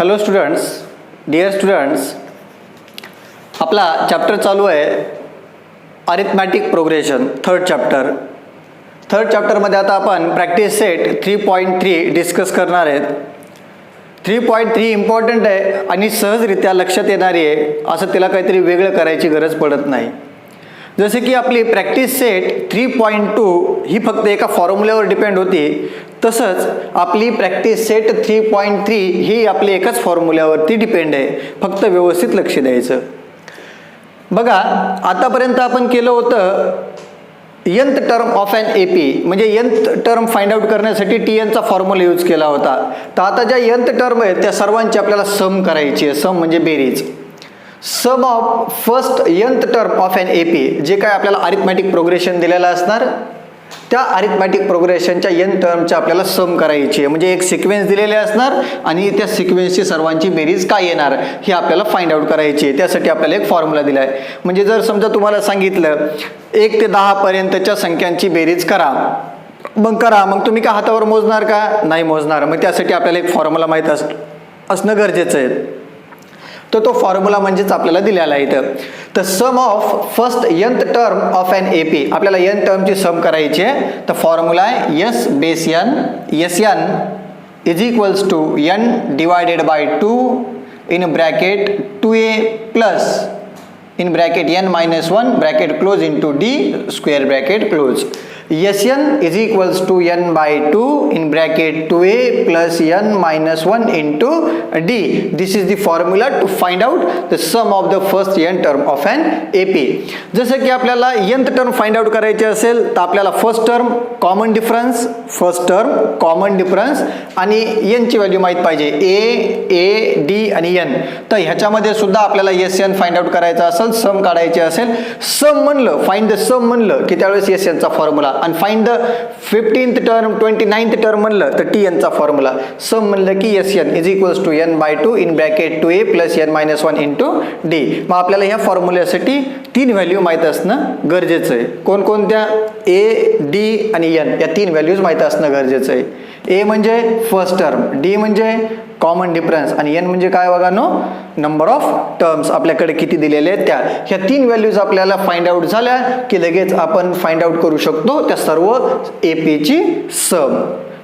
Hello students, dear students, आपला chapter चालू आहे अरिथमॅटिक प्रोग्रेशन थर्ड चॅप्टरमध्ये आता आपण प्रॅक्टिस सेट 3.3 डिस्कस करणार आहेत. 3.3 इम्पॉर्टंट आहे आणि सहजरित्या लक्षात येणारी आहे, असं तिला काहीतरी वेगळं करायची गरज पडत नाही. जसे की आपली प्रॅक्टिस सेट 3.2 ही फक्त एका फॉर्म्युल्यावर डिपेंड होती, तसंच आपली प्रॅक्टिस सेट 3.3 ही आपली एकाच फॉर्म्युल्यावरती डिपेंड आहे. फक्त व्यवस्थित लक्ष द्यायचं. बघा, आतापर्यंत आपण केलं होतं nth term of N AP, म्हणजे nth टर्म फाइंड आउट करण्यासाठी TN चा फॉर्म्युला यूज केला होता. तर आता ज्या nth टर्म आहेत त्या सर्वांची आपल्याला सम करायची आहे. सम म्हणजे बेरीज. Sum of first nth term of N AP, जे काय आपल्याला अरिथमॅटिक प्रोग्रेशन दिलेलं असणार, त्या अरिथमॅटिक प्रोग्रेशनच्या n टर्मच्या आपल्याला सम करायची आहे. म्हणजे एक सिक्वेन्स दिलेले असणार आणि त्या सिक्वेन्सची सर्वांची बेरीज काय येणार हे आपल्याला फाइंड आउट करायची आहे. त्यासाठी आपल्याला एक फॉर्म्युला दिला आहे. म्हणजे जर समजा तुम्हाला सांगितलं 1 ते 10 पर्यंतच्या संख्यांची बेरीज करा, मग तुम्ही का हातावर मोजणार का? नाही मोजणार. मग त्यासाठी आपल्याला एक फॉर्म्युला माहीत असणं गरजेचं आहे. तो फॉर्म्युला म्हणजेच आपल्याला दिलेला आहे इथं. तर sum of first nth term of N AP, आपल्याला n टर्मची सम करायची आहे. तर फॉर्म्युला आहे S base n, Sn is equals to n divided by 2 in bracket 2a plus in bracket n minus 1 bracket close into d square bracket close. Sn is equals to n by 2 in bracket 2a plus n minus 1 into d. This is the formula to find out the sum of the first n term of an AP. जसं की आपल्याला nth term find out करायचे असेल तर आपल्याला first term common difference आणि n ची value माहित पाहिजे, a d आणि n. तर ह्याच्यामध्ये सुद्धा आपल्याला Sn फाइंड आउट करायचा असेल, सम काढायचे असेल, सम म्हणलं, फाइंड द सम म्हणलं की त्यावेळेस Sn चा फॉर्म्युला, आणि find the 15th term 29th term म्हणलं तर TN चा फॉर्म्युला. सम म्हणलं की Sn is equals to n by 2 in bracket 2a plus n minus 1 into d. मग आपल्याला ह्या फॉर्म्युल्यासाठी 3 व्हॅल्यू माहीत असणं गरजेचं आहे. कोणकोणत्या? a, d आणि n या 3 व्हॅल्यूज माहीत असणं गरजेचं आहे. a म्हणजे फर्स्ट टर्म, d म्हणजे कॉमन डिफरन्स आणि n म्हणजे काय बघा नो, नंबर ऑफ टर्म्स आपल्याकडे किती दिलेले आहेत त्या. ह्या 3 व्हॅल्यूज आपल्याला फाइंड आउट झाल्या की लगेच आपण फाइंड आउट करू शकतो त्या सर्व AP ची सम.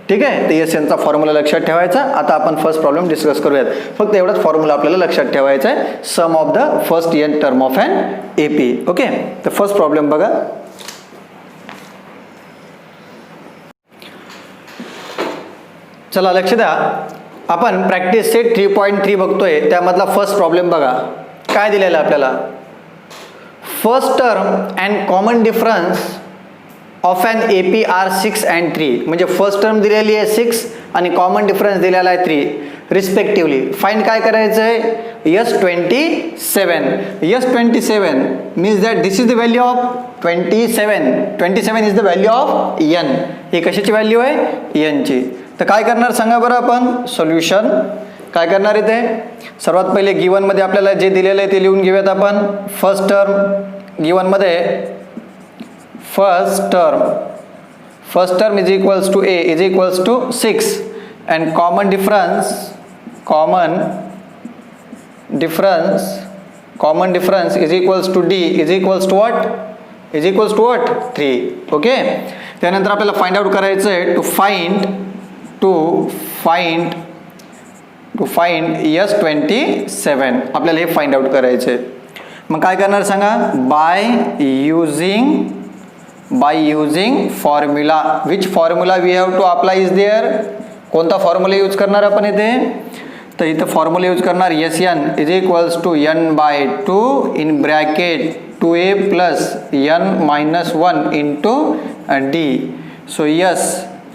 ठीक आहे. तर Sn चा फॉर्म्युला लक्षात ठेवायचा. आता आपण फर्स्ट प्रॉब्लेम डिस्कस करूयात. फक्त एवढाच फॉर्म्युला आपल्याला लक्षात ठेवायचा आहे, sum of the first n term of N AP. Okay. तर फर्स्ट प्रॉब्लेम बघा. चला लक्ष द्या. आपण प्रॅक्टिस सेट 3.3 बघतोय, त्यामधला फर्स्ट प्रॉब्लेम बघा. काय दिलेला आपल्याला? First term and common difference of N AP are 6 and 3. म्हणजे फर्स्ट टर्म दिलेली आहे 6 आणि कॉमन डिफरन्स दिलेला आहे 3 रिस्पेक्टिव्हली. फाइंड काय करायचं आहे? S27 means that this is the value of 27 is the value of n. ही कशाची व्हॅल्यू आहे? n ची. तर काय करणार सांगा बरं आपण? सोल्युशन काय करणार इथे? सर्वात पहिले गिवन मध्ये आपल्याला जे दिलेलं आहे ते लिहून घेऊयात आपण. फर्स्ट टर्म गिवन मध्ये, first term is equals to a is equals to 6 and common difference is equals to d is equals to what? 3. Okay. त्यानंतर आपल्याला फाइंड आउट करायचं आहे टू फाइंड S27. आपल्याला हे फाइंड आउट करायचं आहे. मग काय करणार सांगा? By using formula. Which formula we have to apply is there? कोणता फॉर्म्युला यूज करणार आपण इथे? तर इथं फॉर्म्युला यूज करणार Sn is equals to n by 2 in bracket 2a plus n minus 1 into d. So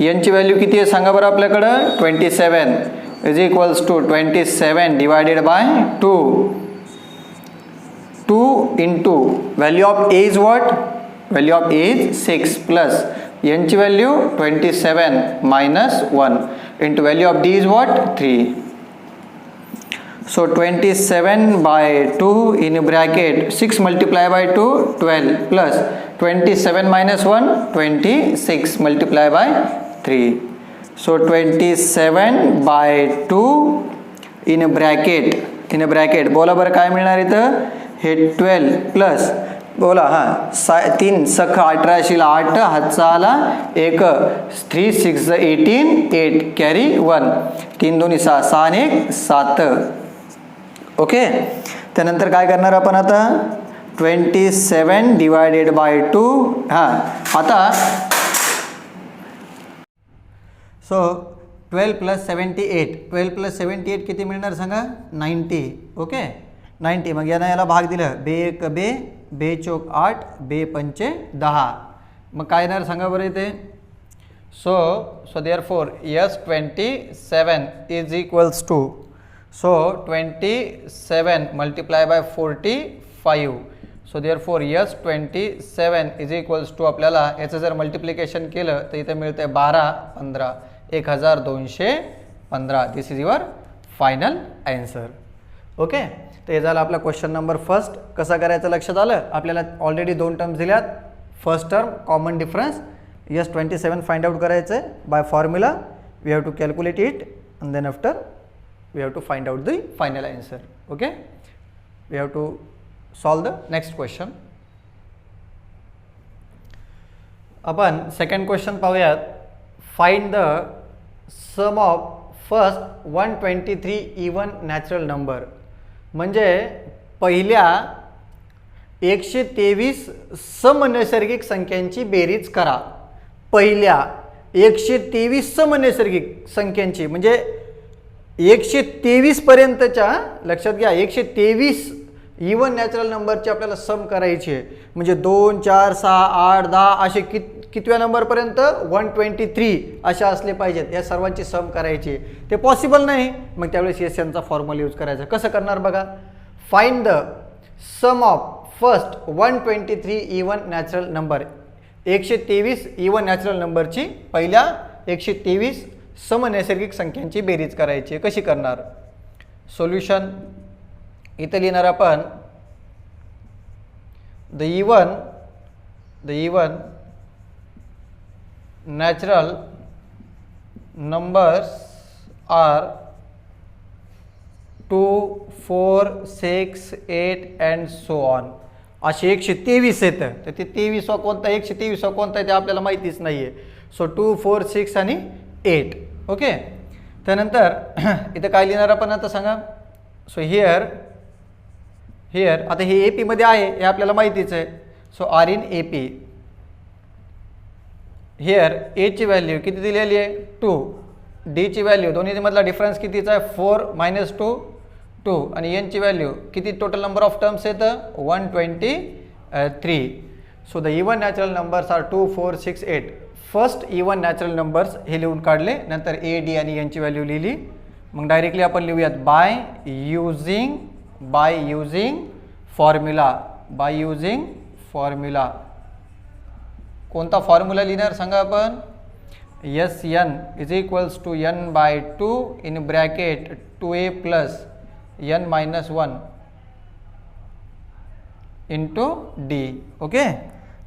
n ची value किती आहे सांगा बरं आपल्याकडं? 27 is equals to 27 divided by 2 into value of a is what? Value of a is 6 plus n ची value 27 minus 1 into value of d is what? 3. So 27 by 2 in bracket 6 multiply by 2 12 plus 27 minus 1 26 multiply by 3. So 27 by 2 in bracket बोला बरं काय मिळणार इथं, हे 12 plus बोला हां 3 सख 18 असेल 8 हातचा आला 1 3 6 18 8 कॅरी 1 3 2 6 6 आणि 1 7. ओके, त्यानंतर काय करणार आपण आता 27 डिवायडेड बाय 2. हां आता सो 12 प्लस 78 किती मिळणार सांगा 90. ओके 90. मग याला भाग दिलं बे 1 बे, बे चौक 8, बे पंचे 10. मग काय येणार सांगा बरं इथे. So therefore S27 is equals to 27 multiply by 45. So therefore S27 is equals to आपल्याला याचं जर मल्टिप्लिकेशन केलं तर इथे मिळते 12 15 1215. This is your final answer. Okay, तर हे झालं आपला क्वेश्चन नंबर फर्स्ट. कसा करायचं लक्षात आलं. आपल्याला ऑलरेडी 2 टर्म्स दिल्यात. First term common difference S27 find out करायचं आहे by formula. We have to calculate it and then after we have to find out the final answer. Okay, we have to solve the next question. आपण second question पाहूयात. Find the sum of first 123 even natural number. म्हणजे पहिल्या 123 समनैसर्गिक संख्यांची बेरीज करा. पहिल्या 123 समनैसर्गिक संख्यांची म्हणजे 123 पर्यंतच्या, लक्षात घ्या 123 इवन नॅचरल नंबरची आपल्याला सम करायची आहे. म्हणजे 2 4 6 8 10 असे कितव्या नंबरपर्यंत 123 अशा असले पाहिजेत. या सर्वांची सम करायची. ते पॉसिबल नाही. मग त्यावेळेस एस एनचा फॉर्म्युला यूज करायचा. कसं करणार बघा. Find the sum of first 123 even natural number. 123 even natural नंबरची पहिल्या 123 समनैसर्गिक संख्यांची बेरीज करायची. कशी करणार. सोल्युशन इथं लिहिणार आपण the even natural numbers are 2 4 6 8 and so on. असे 123 येतं. तर ते 23वा कोणता 123वा कोणता आहे ते आपल्याला माहितीच नाही आहे. सो 2 4 6 आणि 8. ओके, त्यानंतर इथं काय लिहिणार आपण आता सांगा. सो हिअर आता हे AP मध्ये आहे हे आपल्याला माहितीच आहे. So are in AP. Here ए ची व्हॅल्यू किती दिलेली आहे 2. डी ची व्हॅल्यू दोन्हीमधला डिफरन्स कितीचा आहे 4 - 2 2 आणि एन ची व्हॅल्यू किती टोटल नंबर ऑफ टर्म्स येतं 123. So the even natural numbers are 2 4 6 8. First even natural numbers हे लिहून काढले. नंतर ए डी आणि एन ची व्हॅल्यू लिहिली. मग डायरेक्टली आपण लिहूयात बाय युझिंग फॉर्म्युला. कोणता फॉर्म्युला लिहिणार सांगा आपण. Sn is equals to n/2 in bracket 2a plus n - 1 into d. Okay,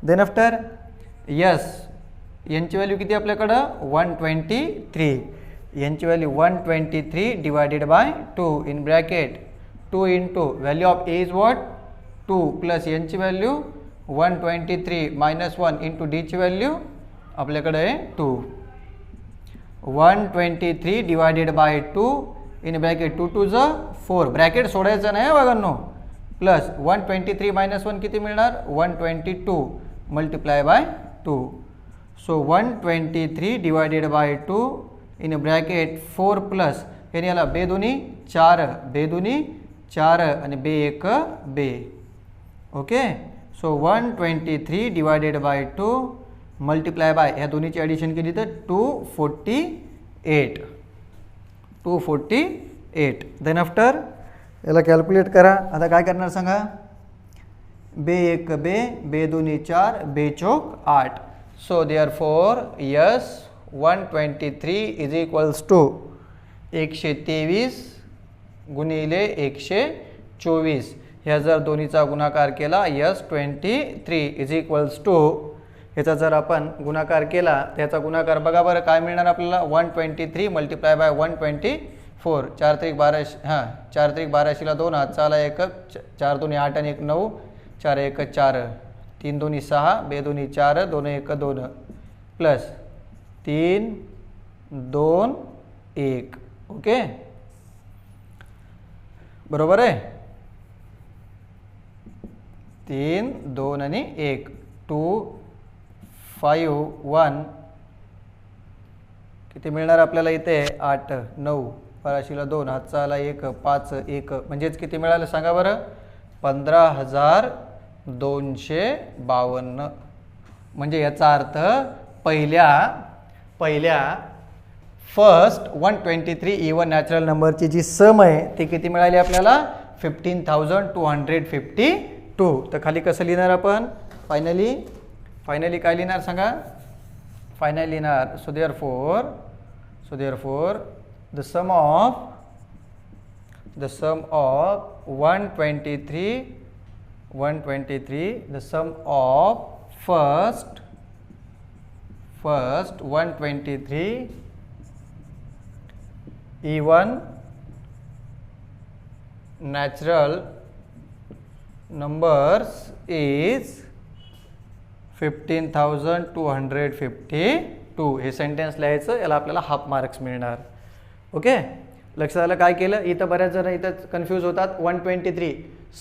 then after n ची व्हॅल्यू किती आपल्याकडं 123. n ची व्हॅल्यू 123 divided by 2 in bracket 2 into value of a is what 2 plus n ची व्हॅल्यू 123 - 1 इंटू डी ची value आपल्याकडे आहे 2. 123 divided by 2 in bracket 2 2 4. Bracket सोडायचं नाही बघांनो. प्लस 123 - 1 किती मिळणार 122 multiply by 2. So 123 divided by 2 in bracket 4 plus याने याला बे दोन्ही 4 आणि बे 1 बे. Okay, so 123 divided by 2 multiply by ह्या दोन्हीची ॲडिशन केली तर 248. देन आफ्टर याला कॅल्क्युलेट करा. आता काय करणार सांगा. बे 1 बे, बे दोन्ही 4, बे चौक 8. So therefore S123 is equals to 123 गुणिले 124. ह्या जर दोन्हीचा गुणाकार केला S23 इज इक्वल्स टू ह्याचा जर आपण गुणाकार केला त्याचा गुणाकार बघा बरं काय मिळणार आपल्याला 123 मल्टिप्लाय बाय 124 4 4 त्रिक 12 हां 4 त्रिक 12ला 2 हातचा आला 1 4 2 8 आणि 1 9 4 1 4 3 2 6 2 2 4 2 1 2 प्लस 3 2 1 ओके बरोबर आहे 3 2 आणि 1 2 5 1 किती मिळणार आपल्याला इथे 8 9 12ला 2 हातचा आला 1 5 1 म्हणजेच किती मिळालं सांगा बरं 15,252 म्हणजे याचा अर्थ पहिल्या फर्स्ट 123 इवन नॅचरल नंबरची जी सम आहे ती किती मिळाली आपल्याला 15,252 तर खाली कसं लिहिणार आपण फायनली काय लिहिणार सांगा फायनल लिहिणार so therefore the sum of 123 the sum of first 123 even natural numbers is 15,252 हे सेंटेन्स लिहायचं याला आपल्याला हाफ मार्क्स मिळणार ओके लक्षात आलं काय केलं इथं बऱ्याच जण इथं कन्फ्यूज होतात 123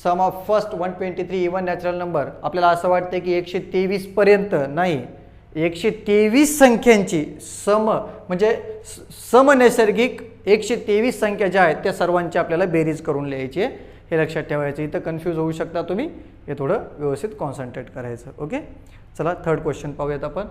sum of first 123 even natural number आपल्याला असं वाटतं की 123 पर्यंत नाही 123 संख्यांची म्हणजे समनैसर्गिक 123 संख्या ज्या आहेत त्या सर्वांची आपल्याला बेरीज करून लिहायची आहे हे लक्षात ठेवायचं इथं कन्फ्यूज होऊ शकता तुम्ही हे थोडं व्यवस्थित कॉन्सन्ट्रेट करायचं ओके चला थर्ड क्वेश्चन पाहूयात आपण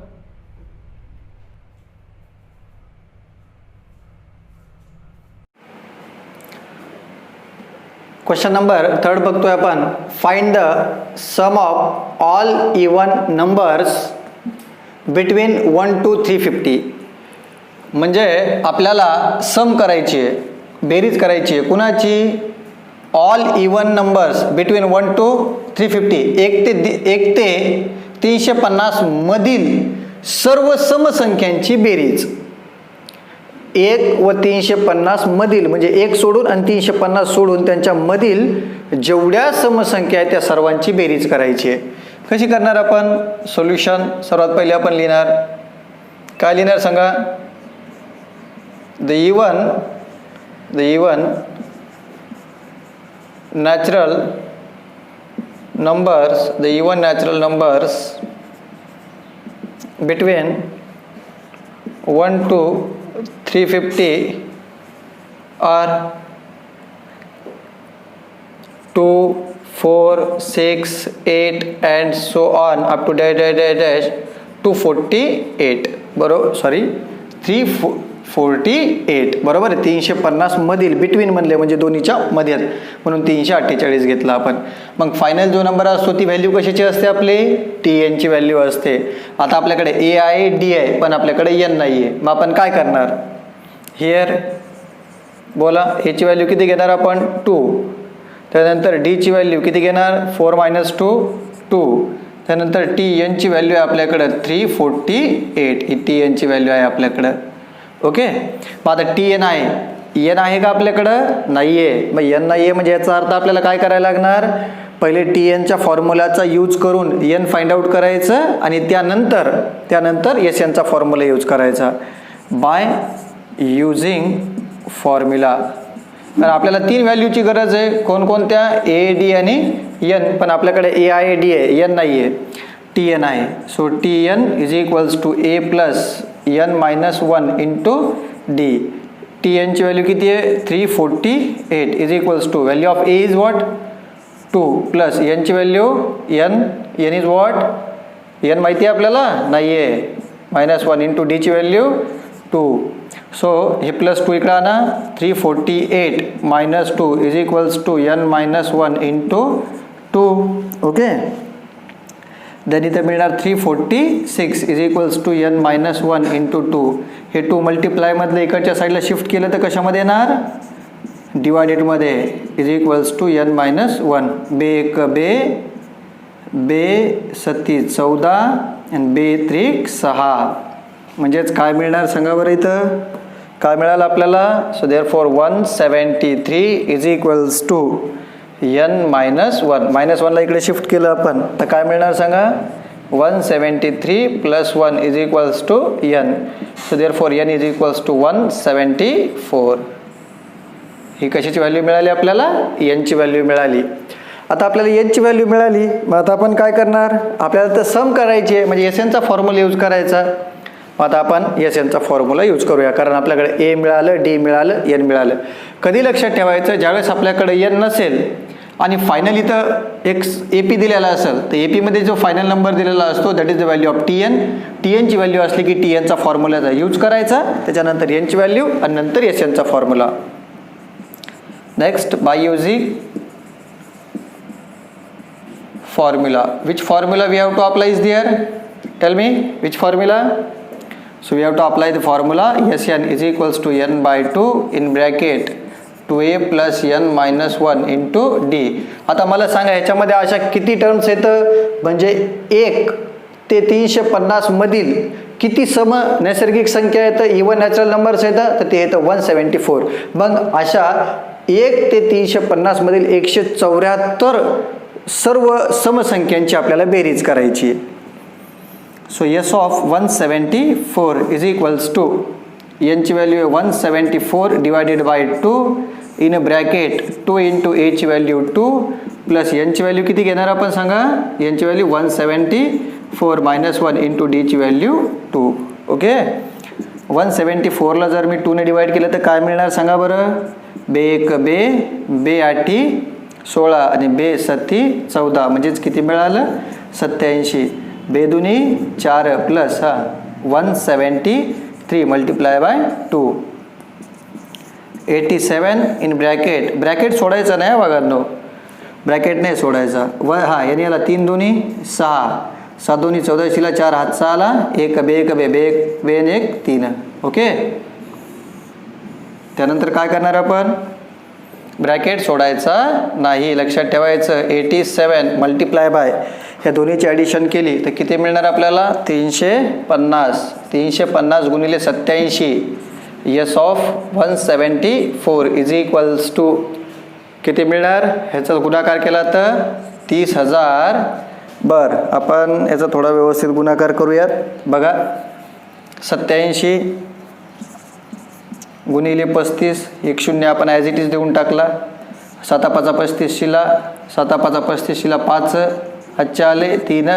क्वेश्चन नंबर 3 बघतोय आपण find the sum of all even numbers between 1 to 350 म्हणजे आपल्याला सम करायची आहे बेरीज करायची आहे कुणाची all even numbers between 1 to 350 1 ते 350 मधील सर्व समसंख्यांची बेरीज 1 व 350 मधील म्हणजे 1 सोडून आणि 350 सोडून त्यांच्या मधील जेवढ्या समसंख्या आहेत त्या सर्वांची बेरीज करायची आहे कशी करणार आपण सोल्युशन सर्वात पहिले आपण लिहिणार काय लिहिणार सांगा the even natural numbers between 1 to 350 are 2 4 6 8 and so on up to dash 248 बरोबर सॉरी 348 बरोबर आहे 350 मधील बिटवीन म्हणले म्हणजे दोन्हीच्या मध्ये म्हणून 348 घेतला आपण मग फायनल जो नंबर असतो ती व्हॅल्यू कशाची असते आपली TN ची व्हॅल्यू असते आता आपल्याकडे A आहे D आहे पण आपल्याकडे N नाही आहे मग आपण काय करणार हिअर बोला A ची व्हॅल्यू किती घेणार आपण 2 त्यानंतर D ची व्हॅल्यू किती घेणार 4 - 2 2 त्यानंतर TN ची व्हॅल्यू आहे आपल्याकडे 348 ही TN ची व्हॅल्यू आहे आपल्याकडे ओके मग आता TN आहे N आहे का आपल्याकडं नाही आहे मग N नाही आहे म्हणजे याचा अर्थ आपल्याला काय करायला लागणार पहिले TN च्या फॉर्म्युलाचा यूज करून N फाइंड आउट करायचं आणि त्यानंतर SN चा फॉर्म्युला यूज करायचा बाय युजिंग फॉर्म्युला तर आपल्याला 3 व्हॅल्यूची गरज आहे कोणकोणत्या A D आणि N पण आपल्याकडे A आहे D आहे N नाही आहे TN आहे so TN is equals to A plus N - 1 into D TN ची व्हॅल्यू किती आहे 348 is equals to value of A is what 2 plus N ची value N is what N माहिती आहे आपल्याला नाही आहे -1 इंटू D ची व्हॅल्यू 2 सो हे प्लस 2 इकडे आणा 348 - 2 is equals to N - 1 into 2 okay then इथे मिळणार 346 is equals to N - 1 into 2 हे 2 मल्टिप्लाय मधलं इकडच्या साईडला शिफ्ट केलं तर कशामध्ये येणार डिवायडेडमध्ये इज इक्वल्स टू N - 1 बे 1 बे 37 14 आणि बे 3 6 म्हणजेच काय मिळणार सांगा बरं इथं काय मिळालं आपल्याला? So therefore 173 is equals to n minus 1. Minus 1ला इकडे शिफ्ट केलं आपण तर काय मिळणार सांगा? 173 plus 1 is equals to n. So therefore n is equals to 174. ही कशाची व्हॅल्यू मिळाली आपल्याला? n ची व्हॅल्यू मिळाली. आता आपल्याला n ची व्हॅल्यू मिळाली, मग आता आपण काय करणार? आपल्याला तर सम करायची आहे, म्हणजे SN चा फॉर्म्युला यूज करायचा. आता आपण SN चा फॉर्म्युला यूज करूया, कारण आपल्याकडे A मिळालं, D मिळालं, N मिळालं. कधी लक्षात ठेवायचं? ज्यावेळेस आपल्याकडे n नसेल आणि फायनल इथं एक AP दिलेला असेल तर AP जो फायनल नंबर दिलेला असतो that is the value of TN. TN ची व्हॅल्यू असली की TN चा फॉर्म्युला यूज करायचा, त्याच्यानंतर n ची व्हॅल्यू आणि नंतर SN चा formula. Next, by using formula. Which formula we have to apply is there? Tell me which formula? So we have to apply the formula Sn is equals to n by 2 in bracket 2a plus n minus 1 into d. आता मला सांगा ह्याच्यामध्ये अशा किती terms येतं? म्हणजे 1 ते 350 मधील किती सम नैसर्गिक संख्या येतं, इवन नॅचरल नंबर्स येतं, तर ते येतं 174. मग अशा 1 ते 350 मधील 174 सर्व समसंख्यांची आपल्याला बेरीज करायची आहे. So S of 174 is equals to n ची व्हॅल्यू आहे 174 divided by 2 in bracket 2 into a ची व्हॅल्यू 2 प्लस n ची व्हॅल्यू किती घेणार आपण सांगा? n ची व्हॅल्यू 174 मायनस 1 इंटू d ची व्हॅल्यू 2. ओके, 174ला जर मी 2 ने डिवाइड केलं तर काय मिळणार सांगा बरं? बे 1 बे, बे 8 16 आणि बे 7 14, म्हणजेच किती मिळालं? 87. बे दुनी 4 plus 173 multiply by 2 87 in bracket. Bracket सोडायचं नाही बघा, ब्रॅकेट नाही सोडायचा. याने याला 3 दुनी 6, 7 दुनी 14ला 4 हात 6ला 1 बे 1 बे बे 1 3. ओके, त्यानंतर काय करणार आपण? ब्रॅकेट सोडायचा नाही, लक्षात ठेवायचं. 87 मल्टिप्लाय बाय ह्या दोन्हीची ॲडिशन केली तर किती मिळणार आपल्याला? 350. 350 गुणिले 87 S of 174 is equals to किती मिळणार? ह्याचा गुणाकार केला तर 30,000. बरं, आपण याचा थोडा व्यवस्थित गुणाकार करूयात. बघा, 87 गुणिले 35, 1 0 आपण ॲज इट इज देऊन टाकला. 7 5 35ला 7 5 35ला 5 आजच्या आले 3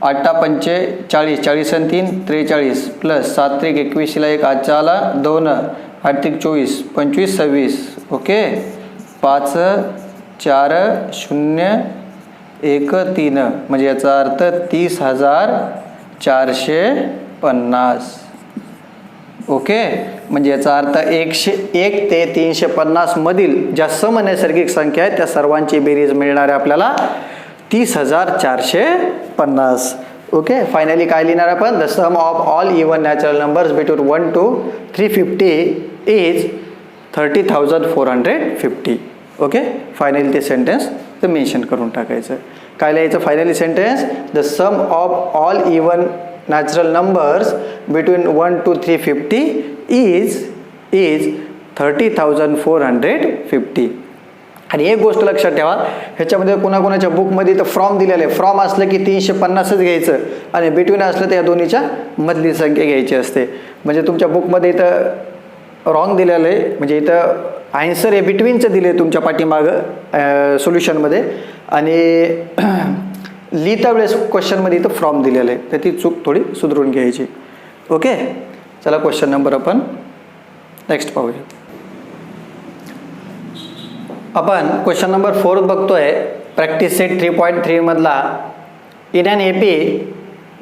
8 5 40, 40 आणि 3 43 प्लस 7 3 21ला 1 आजच्या आला 2 8 3 24 25 26. ओके, 5 4 0 1 3 म्हणजे याचा अर्थ 30,450. ओके, म्हणजे याचा अर्थ 101 ते 350 मधील ज्या समनैसर्गिक संख्या आहेत त्या सर्वांची बेरीज मिळणार आहे आपल्याला 30,450. ओके, फायनली काय लिहिणार आपण? The sum of all even natural numbers between 1 to 350 is 30,450. Okay, finally ते सेंटेन्स ते मेन्शन करून टाकायचं. काय लिहायचं finally sentence? The sum of all even natural numbers between 1 to 350 is 30,450. आणि एक गोष्ट लक्षात ठेवा, ह्याच्यामध्ये कोणाकोणाच्या बुकमध्ये तर फ्रॉम दिलेलं आहे. फ्रॉम असलं की 350च घ्यायचं आणि बिटवीन असलं तर या दोन्हीच्या मधली संख्या घ्यायची असते. म्हणजे तुमच्या बुकमध्ये इथं रॉंग दिलेलं आहे, म्हणजे इथं आन्सर हे बिटवीनचं दिले तुमच्या पाठीमागं सोल्युशनमध्ये, आणि लिहिता वेळेस क्वेश्चनमध्ये इथं फ्रॉम दिलेलं आहे, तर ती चूक थोडी सुधारून घ्यायची. ओके, चला क्वेश्चन नंबर आपण नेक्स्ट पाहूया. आपण क्वेश्चन नंबर 4 बघतोय. प्रॅक्टिस सेट 3.3 मधला. In an AP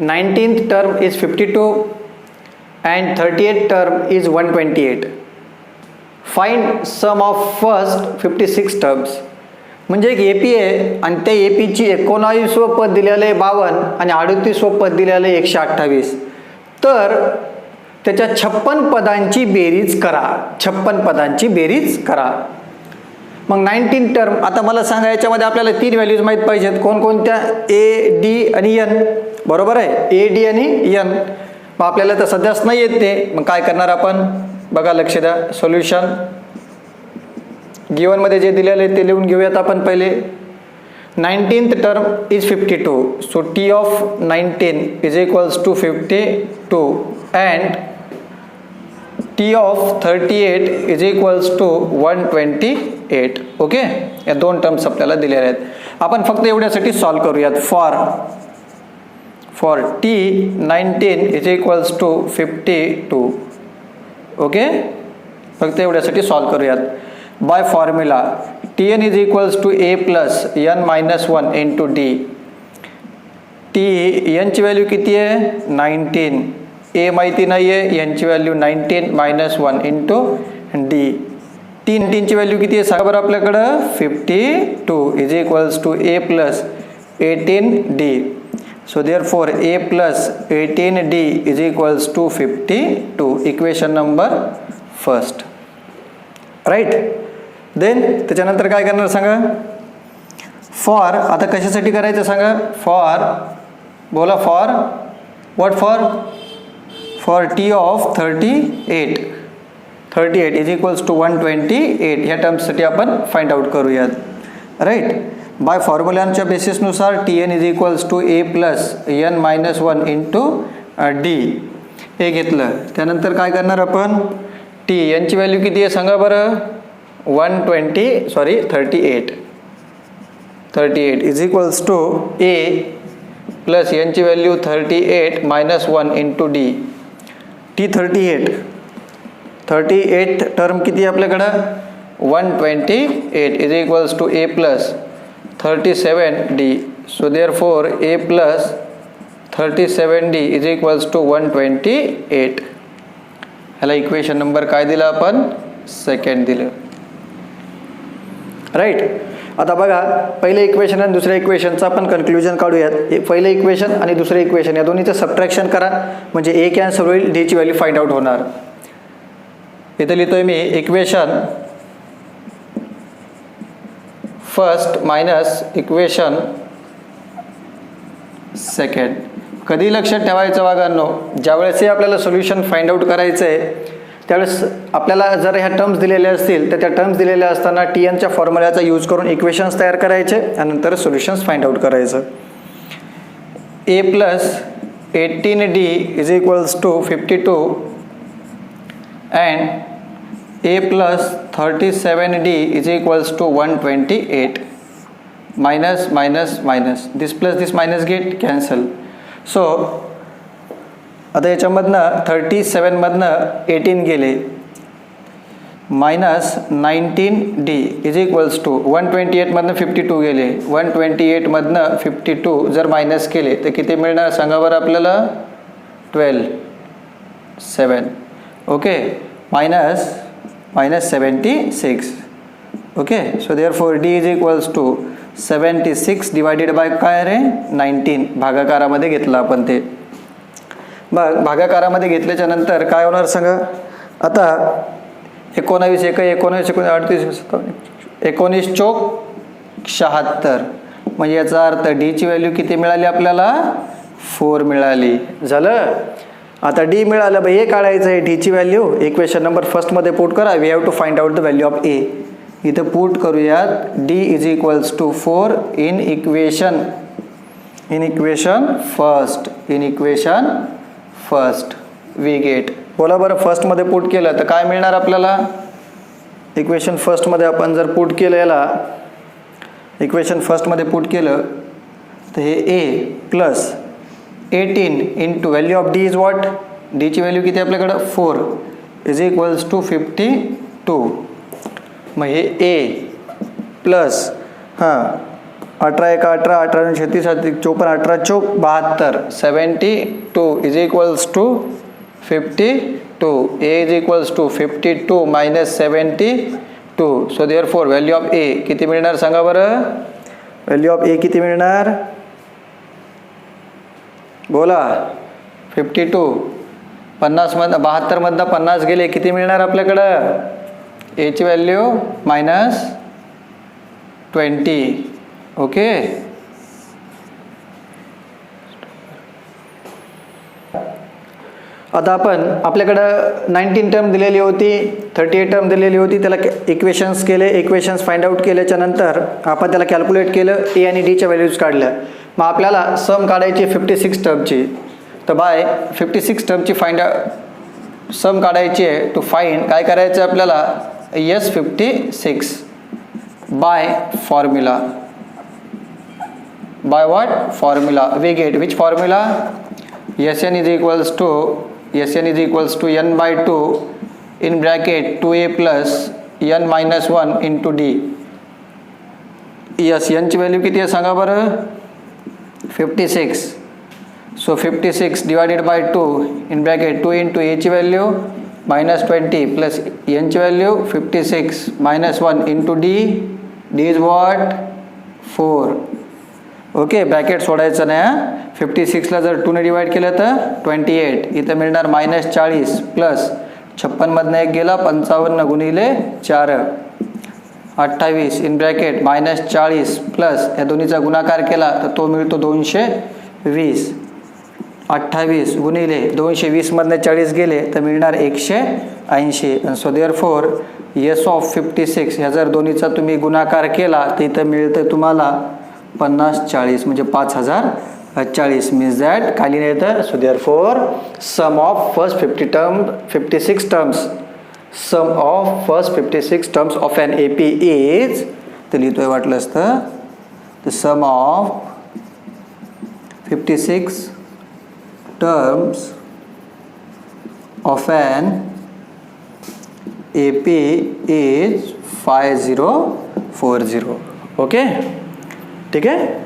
19th term is 52 and 38th term is 128. Find sum of first 56 terms. म्हणजे एक AP आहे आणि त्या APची 19व पद दिलेलं आहे 52 आणि 38व पद दिलेलं आहे 128. तर त्याच्या 56 पदांची बेरीज करा. 56 पदांची बेरीज करा. मग 19 टर्म. आता मला सांगा, याच्यामध्ये आपल्याला 3 व्हॅल्यूज माहीत पाहिजेत. कोणकोणत्या? A, D आणि N. बरोबर आहे, A, D आणि N. मग आपल्याला तर सध्याच नाही येत ते. मग काय करणार आपण? बघा लक्ष द्या. सोल्युशन गिवनमध्ये जे दिलेलं आहे ते लिहून घेऊयात आपण पहिले. 19th term is 52. So T of 19 is equals to 52 and T of 38 is equals to 128. Okay, या दोन टर्म्स आपल्याला दिलेल्या आहेत. आपण फक्त एवढ्यासाठी सॉल्व करूयात. For T19 is equals to 52. ओके, फक्त एवढ्यासाठी सॉल्व करूयात. By formula Tn is equals to a plus n minus 1 into d. n ची व्हॅल्यू किती आहे? 19. a माहिती नाही आहे, n ची व्हॅल्यू 19 minus 1 into d. ची व्हॅल्यू किती आहे सांगा बरं आपल्याकडं? 52 is equals to a plus 18d. So therefore a plus 18d is equals to 52. Equation number first. Right. Then त्याच्यानंतर काय करणार सांगा? फॉर, आता कशासाठी करायचं सांगा? फॉर, बोला for, what for T of 38 is equals to 128. ह्या टर्म्ससाठी आपण फाइंड आउट करूयात. राईट. बाय फॉर्म्युलांच्या बेसिसनुसार Tn is equals to a plus n minus 1 into d हे घेतलं. त्यानंतर काय करणार आपण? टी यांची व्हॅल्यू किती आहे सांगा बरं? 38 is equals to a plus यांची value 38 minus 1 into d. T 38 term किती आहे आपल्याकडं? 128 is equals to a plus 37d. So therefore a plus 37d is equals to 128. ह्याला इक्वेशन नंबर काय दिला आपण? सेकंड दिलं. राईट. आता बघा, पहिलं इक्वेशन आणि दुसऱ्या इक्वेशनचं आपण कन्क्लुजन काढूयात. पहिलं इक्वेशन आणि दुसरं इक्वेशन या दोन्हीचं सबट्रॅक्शन करा म्हणजे ए कॅन्सल होईल, डी ची व्हॅल्यू फाइंड आउट होणार. इथं लिहितोय मी equation first minus equation second. कधी लक्षात ठेवायचं वागांनो, ज्यावेळेसही आपल्याला सोल्युशन फाइंड आउट करायचं आहे त्यावेळेस आपल्याला जर ह्या टर्म्स दिलेल्या असतील तर त्या टर्म्स दिलेल्या असताना Tnच्या फॉर्म्युल्याचा यूज करून इक्वेशन्स तयार करायचे आणि नंतर सोल्युशन्स फाइंड आउट करायचं. A plus 18d is equals to 52 and a plus 37d is equals to 128. Minus minus minus, this plus this minus get cancel. So आता याच्यामधनं 37मधनं 18 गेले, minus 19d is equals to 128मधनं 52 गेले, 128मधनं 52 जर minus केले तर किती मिळणार सांगा बरं आपल्याला? 7. Okay, minus 76. Okay, so therefore d is equals to 76 divided by काय रे? 19. भागाकारामध्ये घेतलं आपण ते. मग भागाकारामध्ये घेतल्याच्या नंतर काय होणार सांगा? आता 19 1 19 38 19 चोक 76 म्हणजे याचा अर्थ डी ची व्हॅल्यू किती मिळाली आपल्याला? 4 मिळाली. झालं. आता डी मिळालं बाई, हे काढायचं आहे डी ची व्हॅल्यू. इक्वेशन नंबर फर्स्टमध्ये पुट करा. We have to find out the value of a. इथं पुट करूयात d is equals to 4 in equation first we get. बोला बरं, फर्स्टमध्ये पुट केलं तर काय मिळणार आपल्याला? इक्वेशन फर्स्टमध्ये आपण जर पुट केलं, याला इक्वेशन फर्स्टमध्ये पुट केलं तर हे a plus 18 into value of d is what? D ची व्हॅल्यू किती आपल्याकडं? 4 इज इक्वल्स टू 52. मग हे ए प्लस 18 1 18 18 36 54 18 चौक 72 72 is equals to 52. A is equals to 52 minus 72. So therefore value of a किती मिळणार सांगा बरं? व्हॅल्यू ऑफ ए किती मिळणार? बोला. 52. 50मधनं 72मधनं 50 गेले, किती मिळणार आपल्याकडं? ए ची व्हॅल्यू मायनस 20. ओके, आता आपण आपल्याकडं 19 टर्म दिलेली होती, 38 टर्म दिलेली होती, त्याला इक्वेशन्स केले, इक्वेशन्स फाइंड आउट केल्याच्या नंतर आपण त्याला कॅल्क्युलेट केलं, ए आणि डीच्या व्हॅल्यूज काढल्या. मग आपल्याला सम काढायची 56 टर्मची. तर बाय 56 टर्मची सम काढायची आहे. टू फाइंड काय करायचं आहे आपल्याला, S56 by formula. By what formula we get which formula, Sn is equals to n by 2 in bracket 2a plus n minus 1 into d. Yes n ची व्हॅल्यू किती आहे सांगा बरं, 56. So 56 divided by 2 in bracket 2 into a ची value -20 plus n ची value 56 -1 into d. d is what 4. Okay, bracket सोडायचं नाही. 56ला जर 2ने डिवाइड केलं तर 28. इथं मिळणार -40 प्लस 56मधनं 1 गेला, 55 गुणिले 4 28 इन ब्रॅकेट -40 प्लस या दोन्हीचा गुणाकार केला तर तो मिळतो 220. 28 गुणिले 220मधनं 40 गेले तर मिळणार 180. सो देअरफॉर S ऑफ 56 ह्या जर दोन्हीचा तुम्ही गुणाकार केला तर इथं मिळतं तुम्हाला 50-40 म्हणजे 5040 मीन्स दॅट खाली नाही येतं. So therefore sum of first 56 terms, sum of first 56 terms of N AP is, तर लिहितोय वाटलं असतं, the sum of 56 terms of N AP is 5040. Okay, ठीक है.